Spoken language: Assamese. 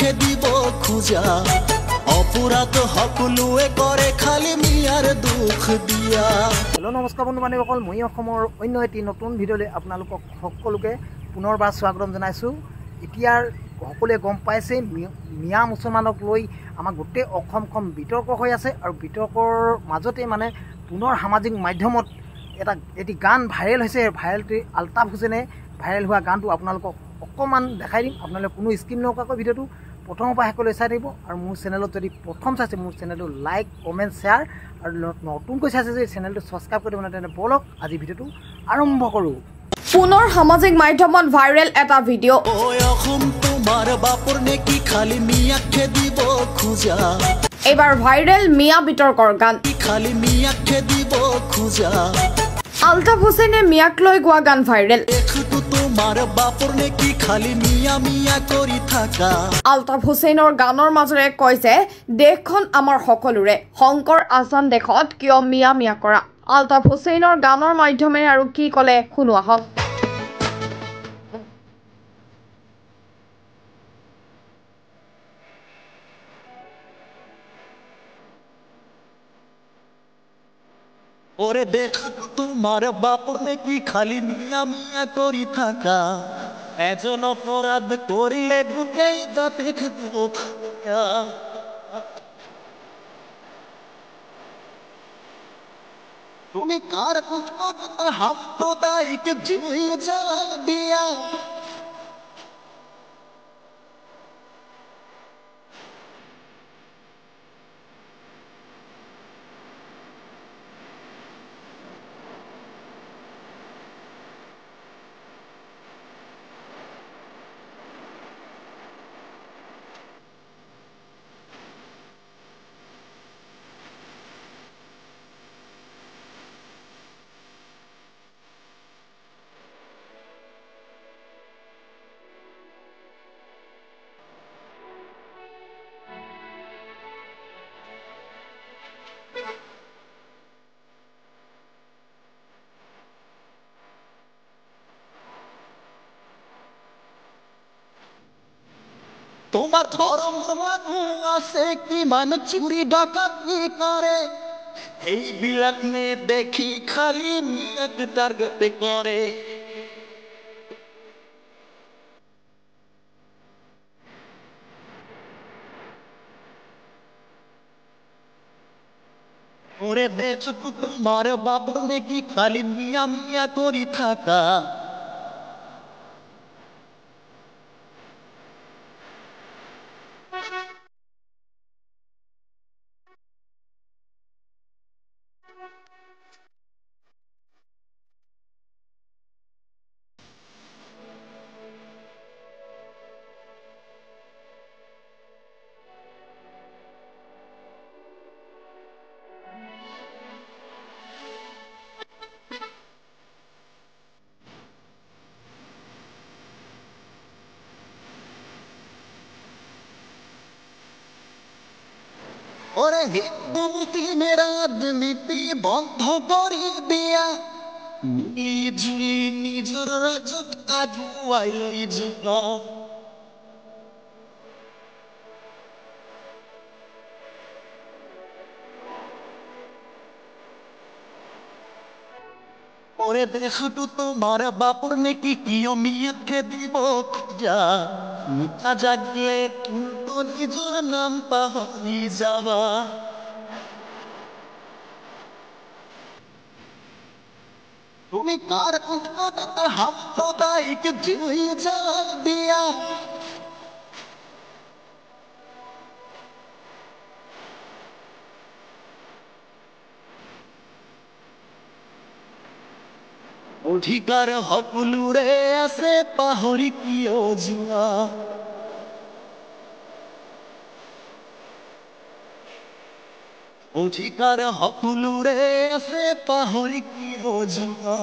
খেদিব খোজা অপৰাধ সকলোৱে কৰে খালি মিয়াৰ দুখ দিয়া। হেল্ল' নমস্কাৰ বন্ধু বান্ধৱীসকল, মই অসমৰ অন্য এটি নতুন ভিডিঅ'লৈ আপোনালোকক সকলোকে পুনৰবাৰ স্বাগতম জনাইছোঁ। এতিয়াৰ সকলোৱে গম পাইছে মিয়া মুছলমানক লৈ আমাৰ গোটেই অসমখন বিতৰ্ক হৈ আছে আৰু বিতৰ্কৰ মাজতে মানে পুনৰ সামাজিক মাধ্যমত এটি গান ভাইৰেল হৈছে। ভাইৰেলটি আলতাফ হুছেইনে ভাইৰেল হোৱা গানটো আপোনালোকক অকণমান দেখাই দিম। আপোনালোকে কোনো স্কিপ নকৰাকৈ ভিডিঅ'টো প্ৰথমৰ পৰা শেষলৈ চাই থাকিব আৰু মোৰ চেনেলত যদি প্ৰথম চাইছে মোৰ চেনেলটো লাইক কমেণ্ট শ্বেয়াৰ আৰু নতুনকৈ চাইছে যদি চেনেলটো ছাবস্ক্ৰাইব কৰি দিব তেনে বলক আজি ভিডিঅ'টো আৰম্ভ কৰোঁ। পুনৰ সামাজিক মাধ্যমত ভাইৰেল এটা ভিডিঅ'। অসম তোমাৰ বাপৰ নেকি খালি মিয়াক খেদিব খোজা এইবাৰ ভাইৰেল মিয়া বিতৰ্কৰ গান। খালি মিয়াক খেদিব খোজা আলতাফ হুছেইনে মিয়াক লৈ গোৱা গান ভাইৰেল। তোমাৰ বাপৰ নেকি খালি মিয়া মিয়া কৰি থাকা। আলতাফ হুছেইনৰ গানৰ মাজেৰে কৈছে দেশখন আমাৰ সকলোৰে, শংকৰ আজান দেশত কিয় মিয়া মিয়া কৰা। আলতাফ হুছেইনৰ গানৰ মাধ্যমেৰে আৰু কি ক'লে শুনো আহক। ওরে দেখ তোমার বাপর নেকি খালি মিয়া মিয়া করি থাকা এজন অপরাধ করিলে ঢুকেই তা দেখবো। তুমি কার সাম্প্রদায়িক জুই জ্বালা দিয়া তোমার ধর্ম আছে কি মানে চুরি ডাকাতি করে এই বিলাক মেয়ে দেখি খালি টার্গেট করে। ওরে দেখো তোমার বাপ নাকি খালি মিয়া মিয়া করি থাকা ওরে হিন্দু মুসলিমের রাজনীতি বন্ধ করে দিয়া নিজের রাজত্ব জুয়াইল যুগ। ওরে দেখো তোমার বাপর নাকি কিয় মিয়াকে দিব যা মিথ্যা জাগলে কিন্তু নিজের নাম পাহরি যাবা। তুমি কার সাম্প্রদায়িক জুই জ্বালা দিয়া অধিকার সকলোৰে আছে পাহৰি কিয় যোৱা। অধিকাৰ সকলোৰে আছে পাহৰি কিয় যোৱা।